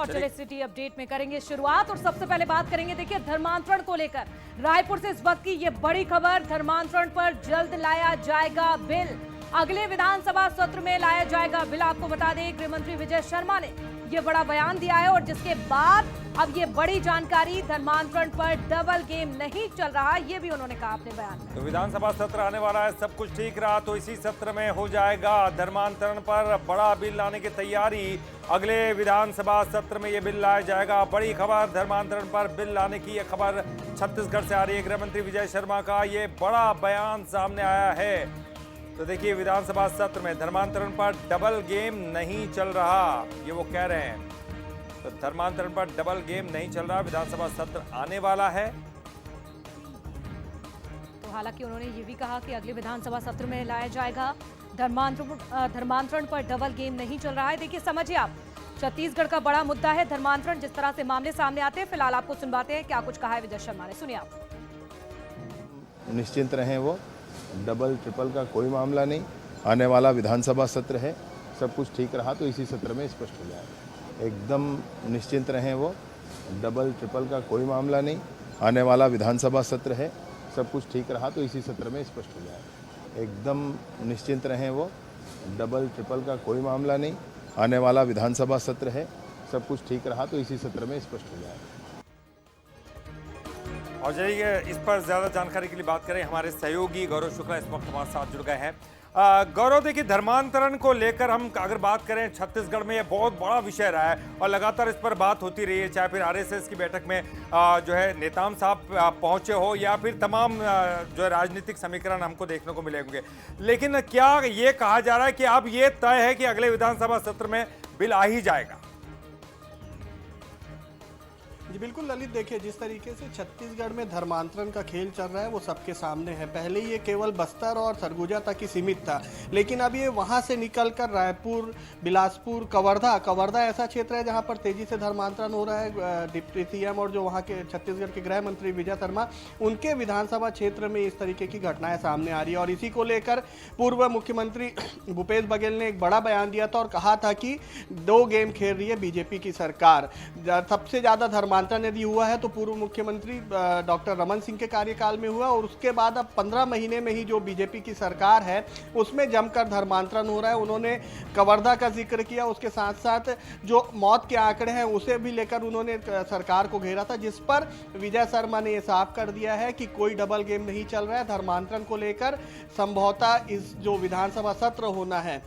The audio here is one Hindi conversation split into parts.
और चले सिटी अपडेट में करेंगे शुरुआत और सबसे पहले बात करेंगे देखिए धर्मांतरण को लेकर रायपुर से इस वक्त की ये बड़ी खबर। धर्मांतरण पर जल्द लाया जाएगा बिल, अगले विधानसभा सत्र में लाया जाएगा बिल। आपको बता दें गृह मंत्री विजय शर्मा ने ये बड़ा बयान दिया है और जिसके बाद अब ये बड़ी जानकारी, धर्मांतरण पर डबल गेम नहीं चल रहा, ये भी उन्होंने कहा अपने बयान में। तो विधानसभा सत्र आने वाला है, सब कुछ ठीक रहा तो इसी सत्र में हो जाएगा धर्मांतरण पर बड़ा बिल लाने की तैयारी। अगले विधानसभा सत्र में ये बिल लाया जाएगा। बड़ी खबर, धर्मांतरण पर बिल लाने की ये खबर छत्तीसगढ़ से आ रही है। गृह मंत्री विजय शर्मा का ये बड़ा बयान सामने आया है। तो देखिए विधानसभा सत्र में धर्मांतरण पर डबल गेम नहीं चल रहा, ये वो कह रहे हैं। तो धर्मांतरण पर डबल गेम नहीं चल रहा, विधानसभा सत्र आने वाला है। तो हालांकि उन्होंने ये भी कहा कि अगले विधानसभा सत्र में लाया जाएगा धर्मांतरण पर डबल गेम नहीं चल रहा है। देखिए समझिए आप, छत्तीसगढ़ का बड़ा मुद्दा है धर्मांतरण। जिस तरह से मामले सामने आते हैं, फिलहाल आपको सुनवाते हैं क्या कुछ कहा है विजय शर्मा ने, सुनिए आप। निश्चिंत रहें, वो डबल ट्रिपल का कोई मामला नहीं। आने वाला विधानसभा सत्र है, सब कुछ ठीक रहा तो इसी सत्र में स्पष्ट हो जाएगा। एकदम निश्चिंत रहें, वो डबल ट्रिपल का कोई मामला नहीं। आने वाला विधानसभा सत्र है, सब कुछ ठीक रहा तो इसी सत्र में स्पष्ट हो जाएगा। एकदम निश्चिंत रहें, वो डबल ट्रिपल का कोई मामला नहीं। आने वाला विधानसभा सत्र है, सब कुछ ठीक रहा तो इसी सत्र में स्पष्ट हो जाएगा। और चलिए इस पर ज्यादा जानकारी के लिए बात करें, हमारे सहयोगी गौरव शुक्ला इस वक्त हमारे साथ जुड़ गए हैं। गौरव, देखिए धर्मांतरण को लेकर हम अगर बात करें, छत्तीसगढ़ में ये बहुत बड़ा विषय रहा है और लगातार इस पर बात होती रही है, चाहे फिर आरएसएस की बैठक में जो है नेताम साहब पहुंचे हो या फिर तमाम जो है राजनीतिक समीकरण हमको देखने को मिले होंगे। लेकिन क्या ये कहा जा रहा है कि अब ये तय है कि अगले विधानसभा सत्र में बिल आ ही जाएगा? जी बिल्कुल ललित, देखिए जिस तरीके से छत्तीसगढ़ में धर्मांतरण का खेल चल रहा है वो सबके सामने है। पहले ये केवल बस्तर और सरगुजा तक ही सीमित था, लेकिन अब ये वहाँ से निकलकर रायपुर, बिलासपुर, कवर्धा ऐसा क्षेत्र है जहाँ पर तेजी से धर्मांतरण हो रहा है। डिप्टी सीएम और जो वहाँ के छत्तीसगढ़ के गृह मंत्री विजय शर्मा, उनके विधानसभा क्षेत्र में इस तरीके की घटनाएं सामने आ रही है। और इसी को लेकर पूर्व मुख्यमंत्री भूपेश बघेल ने एक बड़ा बयान दिया था और कहा था कि 2 गेम खेल रही है बीजेपी की सरकार। सबसे ज्यादा धर्मांतरण यदि हुआ है तो पूर्व मुख्यमंत्री डॉक्टर रमन सिंह के कार्यकाल में हुआ और उसके बाद अब 15 महीने में ही जो बीजेपी की सरकार है उसमें जमकर धर्मांतरण हो रहा है। उन्होंने कवर्धा का जिक्र किया, उसके साथ साथ जो मौत के आंकड़े हैं उसे भी लेकर उन्होंने सरकार को घेरा था, जिस पर विजय शर्मा ने यह साफ कर दिया है कि कोई डबल गेम नहीं चल रहा है। धर्मांतरण को लेकर संभवतः इस जो विधानसभा सत्र होना है,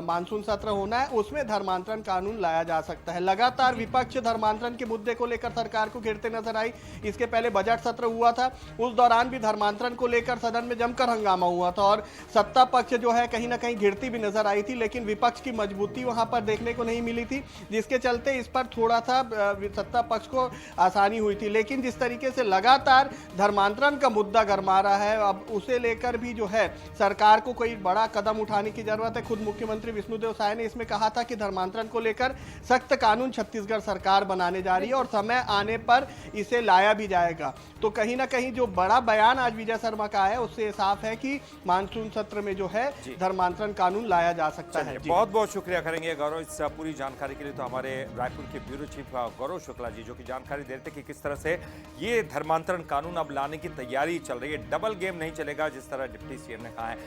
मानसून सत्र होना है, उसमें धर्मांतरण कानून लाया जा सकता है। लगातार विपक्ष धर्मांतरण के मुद्दे को लेकर सरकार को घेरते नजर आई। इसके पहले बजट सत्र हुआ था, उस दौरान भी धर्मांतरण को लेकर सदन में जमकर हंगामा हुआ था और सत्ता पक्ष जो है कहीं ना कहीं घिरती भी नजर आई थी, लेकिन विपक्ष की मजबूती वहां पर देखने को नहीं मिली थी, जिसके चलते इस पर थोड़ा सा सत्ता पक्ष को आसानी हुई थी। लेकिन जिस तरीके से लगातार धर्मांतरण का मुद्दा गरमा रहा है, अब उसे लेकर भी जो है सरकार को कोई बड़ा कदम उठाने की जरूरत है। खुद मुख्यमंत्री विष्णुदेव साय ने इसमें कहा था कि धर्मांतरण को लेकर सख्त कानून छत्तीसगढ़ सरकार बनाने जा रही है और समय आने पर इसे लाया भी जाएगा। तो कहीं ना कहीं जो बड़ा बयान आज विजय शर्मा का है उससे साफ है कि मानसून सत्र में जो है धर्मांतरण कानून लाया जा सकता है। बहुत बहुत शुक्रिया करेंगे गौरव इस पूरी जानकारी के लिए। तो हमारे रायपुर के ब्यूरो चीफ गौरव शुक्ला जी जो कि जानकारी दे रहे थे कि किस तरह से ये धर्मांतरण कानून अब लाने की तैयारी चल रही है। डबल गेम नहीं चलेगा जिस तरह डिप्टी सीएम ने कहा है।